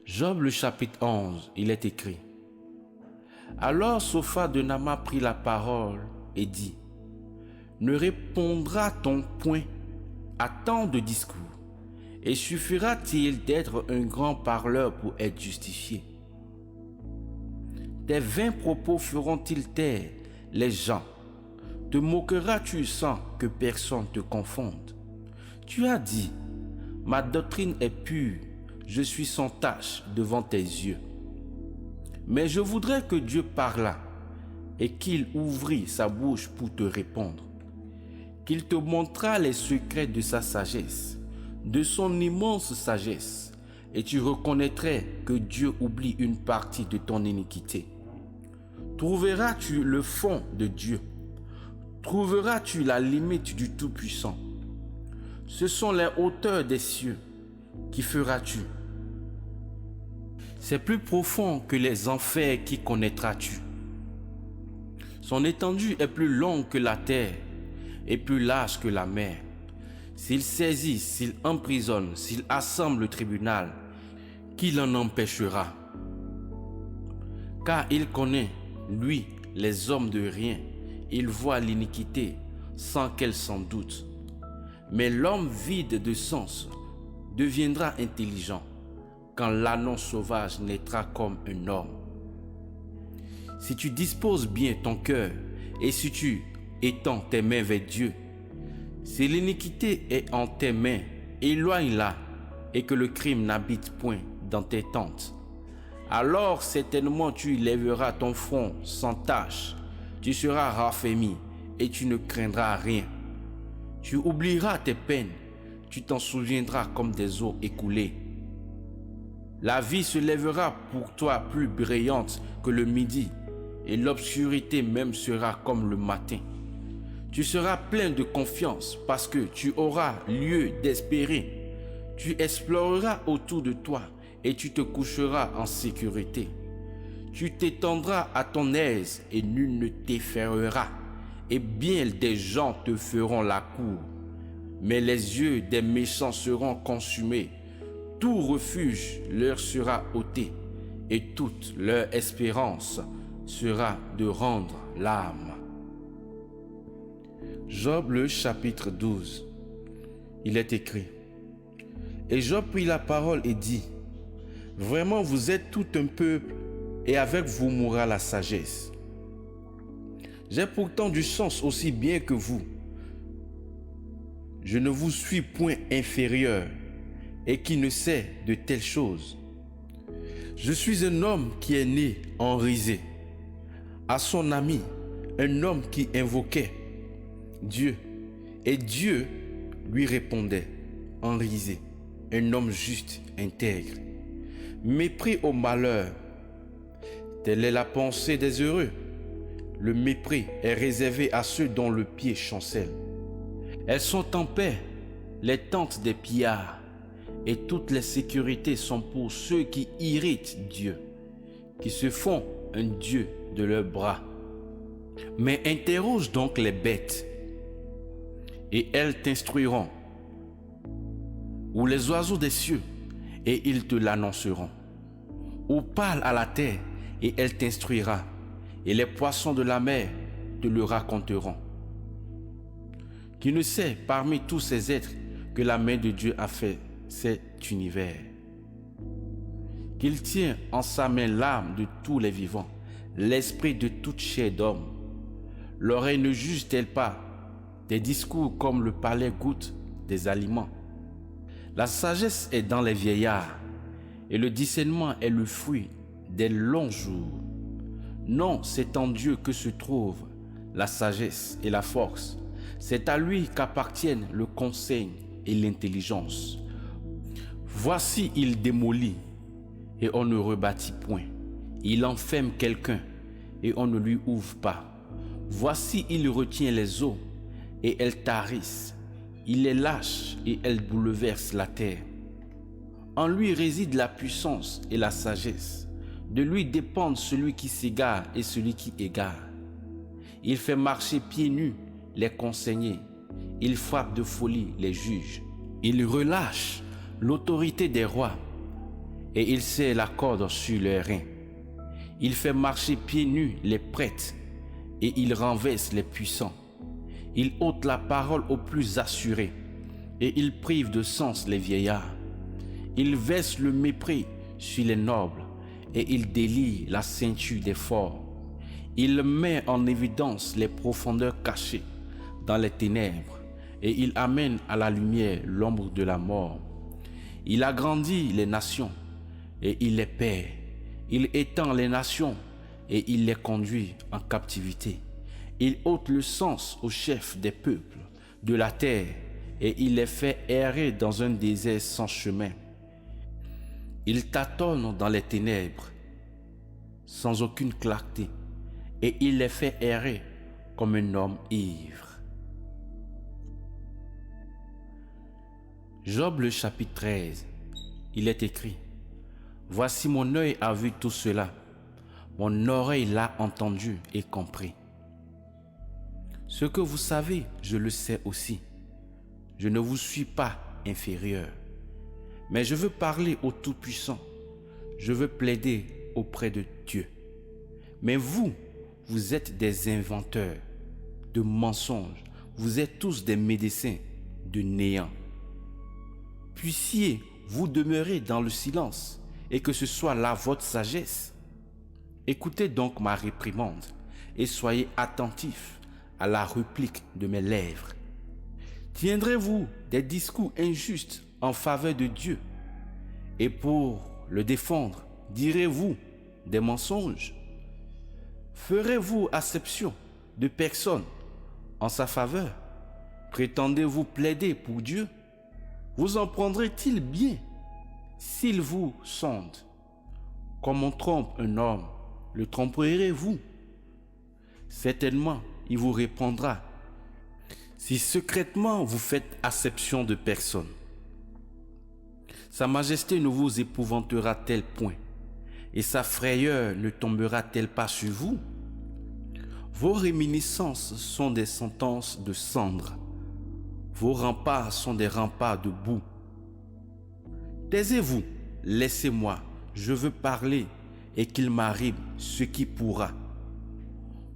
Job le chapitre 11, il est écrit: Alors Sophar de Nama prit la parole et dit: Ne répondra-t-on point à tant de discours? Et suffira-t-il d'être un grand parleur pour être justifié? Tes vains propos feront-ils taire les gens? Te moqueras-tu sans que personne te confonde? Tu as dit: Ma doctrine est pure, je suis sans tache devant tes yeux. Mais je voudrais que Dieu parlât et qu'il ouvrît sa bouche pour te répondre, qu'il te montrât les secrets de sa sagesse, de son immense sagesse, et tu reconnaîtrais que Dieu oublie une partie de ton iniquité. Trouveras-tu le fond de Dieu? Trouveras-tu la limite du Tout-Puissant? Ce sont les hauteurs des cieux. Qui feras-tu? C'est plus profond que les enfers. Qui connaîtras-tu? Son étendue est plus longue que la terre et plus large que la mer. S'il saisit, s'il emprisonne, s'il assemble le tribunal, qui l'en empêchera? Car il connaît, lui, les hommes de rien. Il voit l'iniquité sans qu'elle s'en doute. Mais l'homme vide de sens deviendra intelligent quand l'ânon sauvage naîtra comme un homme. Si tu disposes bien ton cœur et si tu étends tes mains vers Dieu, si l'iniquité est en tes mains, éloigne-la, et que le crime n'habite point dans tes tentes. Alors certainement tu lèveras ton front sans tache, tu seras raffermi et tu ne craindras rien. Tu oublieras tes peines, tu t'en souviendras comme des eaux écoulées. La vie se lèvera pour toi plus brillante que le midi, et l'obscurité même sera comme le matin. Tu seras plein de confiance parce que tu auras lieu d'espérer. Tu exploreras autour de toi et tu te coucheras en sécurité. Tu t'étendras à ton aise et nul ne t'effraiera. Et bien des gens te feront la cour. Mais les yeux des méchants seront consumés. Tout refuge leur sera ôté et toute leur espérance sera de rendre l'âme. Job le chapitre 12. Il est écrit: Et Job prit la parole et dit: Vraiment vous êtes tout un peuple, et avec vous mourra la sagesse. J'ai pourtant du sens aussi bien que vous. Je ne vous suis point inférieur, et qui ne sait de telles choses. Je suis un homme qui est né en risée. À son ami, un homme qui invoquait Dieu, et Dieu lui répondait en risée, un homme juste, intègre. Mépris au malheur, telle est la pensée des heureux. Le mépris est réservé à ceux dont le pied chancelle. Elles sont en paix, les tentes des pillards, et toutes les sécurités sont pour ceux qui irritent Dieu, qui se font un Dieu de leurs bras. Mais interroge donc les bêtes, et elles t'instruiront, ou les oiseaux des cieux, et ils te l'annonceront. Ou parle à la terre, et elle t'instruira, et les poissons de la mer te le raconteront. Qui ne sait parmi tous ces êtres que la main de Dieu a fait cet univers? Qu'il tient en sa main l'âme de tous les vivants, l'esprit de toute chair d'homme. L'oreille ne juge-t-elle pas des discours comme le palais goûte des aliments? La sagesse est dans les vieillards, et le discernement est le fruit des longs jours. Non, c'est en Dieu que se trouvent la sagesse et la force. C'est à lui qu'appartiennent le conseil et l'intelligence. Voici, il démolit et on ne rebâtit point. Il enferme quelqu'un et on ne lui ouvre pas. Voici, il retient les eaux et elles tarissent. Il les lâche et elles bouleversent la terre. En lui réside la puissance et la sagesse. De lui dépendent celui qui s'égare et celui qui égare. Il fait marcher pieds nus les conseillers. Il frappe de folie les juges. Il relâche l'autorité des rois. et il serre la corde sur les reins. Il fait marcher pieds nus les prêtres et il renverse les puissants. Il ôte la parole aux plus assurés et il prive de sens les vieillards. Il verse le mépris sur les nobles et il délie la ceinture des forts. Il met en évidence les profondeurs cachées dans les ténèbres et il amène à la lumière l'ombre de la mort. Il agrandit les nations et il les perd. Il étend les nations et il les conduit en captivité. Il ôte le sens aux chefs des peuples de la terre et il les fait errer dans un désert sans chemin. Il tâtonne dans les ténèbres sans aucune clarté et il les fait errer comme un homme ivre. Job le chapitre 13, il est écrit: Voici mon œil a vu tout cela, mon oreille l'a entendu et compris. Ce que vous savez, je le sais aussi. Je ne vous suis pas inférieur. Mais je veux parler au Tout-Puissant. Je veux plaider auprès de Dieu. Mais vous, vous êtes des inventeurs de mensonges. Vous êtes tous des médecins de néant. Puissiez-vous demeurer dans le silence et que ce soit là votre sagesse. Écoutez donc ma réprimande et soyez attentifs à la réplique de mes lèvres. Tiendrez-vous des discours injustes en faveur de Dieu et pour le défendre, direz-vous des mensonges? Ferez-vous acception de personne en sa faveur? Prétendez-vous plaider pour Dieu? Vous en prendrez-il bien s'il vous sonde? Comme on trompe un homme, le tromperez-vous? Certainement, il vous répondra si secrètement vous faites acception de personne. Sa majesté ne vous épouvantera-t-elle point et sa frayeur ne tombera-t-elle pas sur vous? Vos réminiscences sont des sentences de cendre. Vos remparts sont des remparts de boue. Taisez-vous, laissez-moi, je veux parler et qu'il m'arrive ce qui pourra.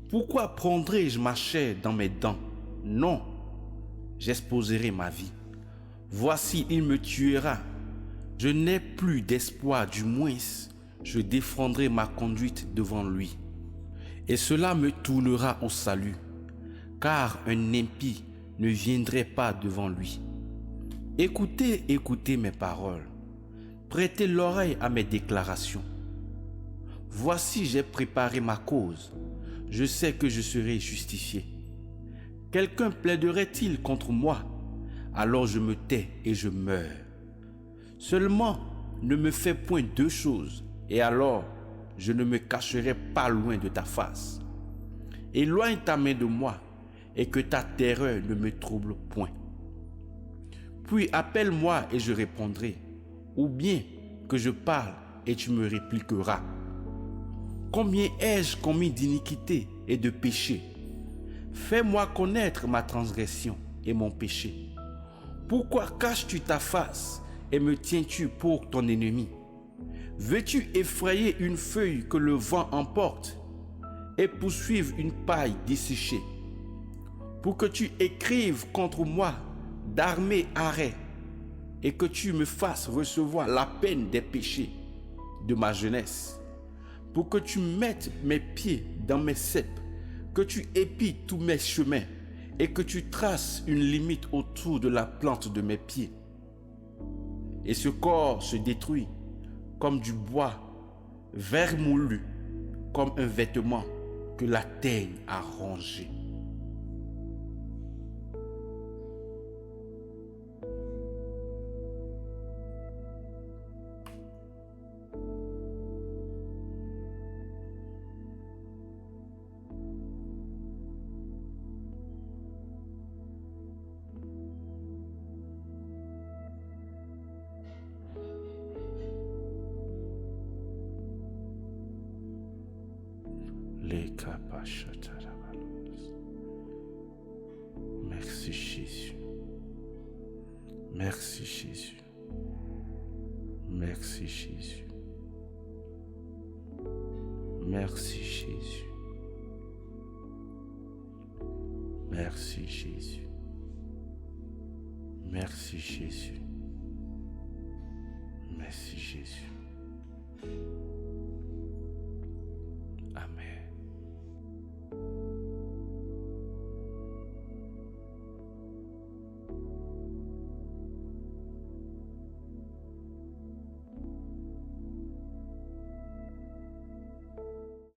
Pourquoi prendrai-je ma chair dans mes dents? Non, j'exposerai ma vie. Voici, il me tuera. Je n'ai plus d'espoir, du moins, je défendrai ma conduite devant lui. Et cela me tournera au salut, car un impie ne viendrait pas devant lui. Écoutez, écoutez mes paroles. Prêtez l'oreille à mes déclarations. Voici, j'ai préparé ma cause. Je sais que je serai justifié. Quelqu'un plaiderait-il contre moi? Alors je me tais et je meurs. Seulement, ne me fais point deux choses, et alors je ne me cacherai pas loin de ta face. Éloigne ta main de moi, et que ta terreur ne me trouble point. Puis appelle-moi et je répondrai, ou bien que je parle et tu me répliqueras. Combien ai-je commis d'iniquité et de péché? Fais-moi connaître ma transgression et mon péché. Pourquoi caches-tu ta face et me tiens-tu pour ton ennemi? Veux-tu effrayer une feuille que le vent emporte et poursuivre une paille desséchée? Pour que tu écrives contre moi d'armée arrêt et que tu me fasses recevoir la peine des péchés de ma jeunesse, pour que tu mettes mes pieds dans mes ceps, que tu épilles tous mes chemins et que tu traces une limite autour de la plante de mes pieds. Et ce corps se détruit comme du bois vermoulu, comme un vêtement que la teigne a rongé. Merci Jésus. Merci Jésus. Merci Jésus. Merci Jésus. Merci Jésus. Merci Jésus. Merci Jésus.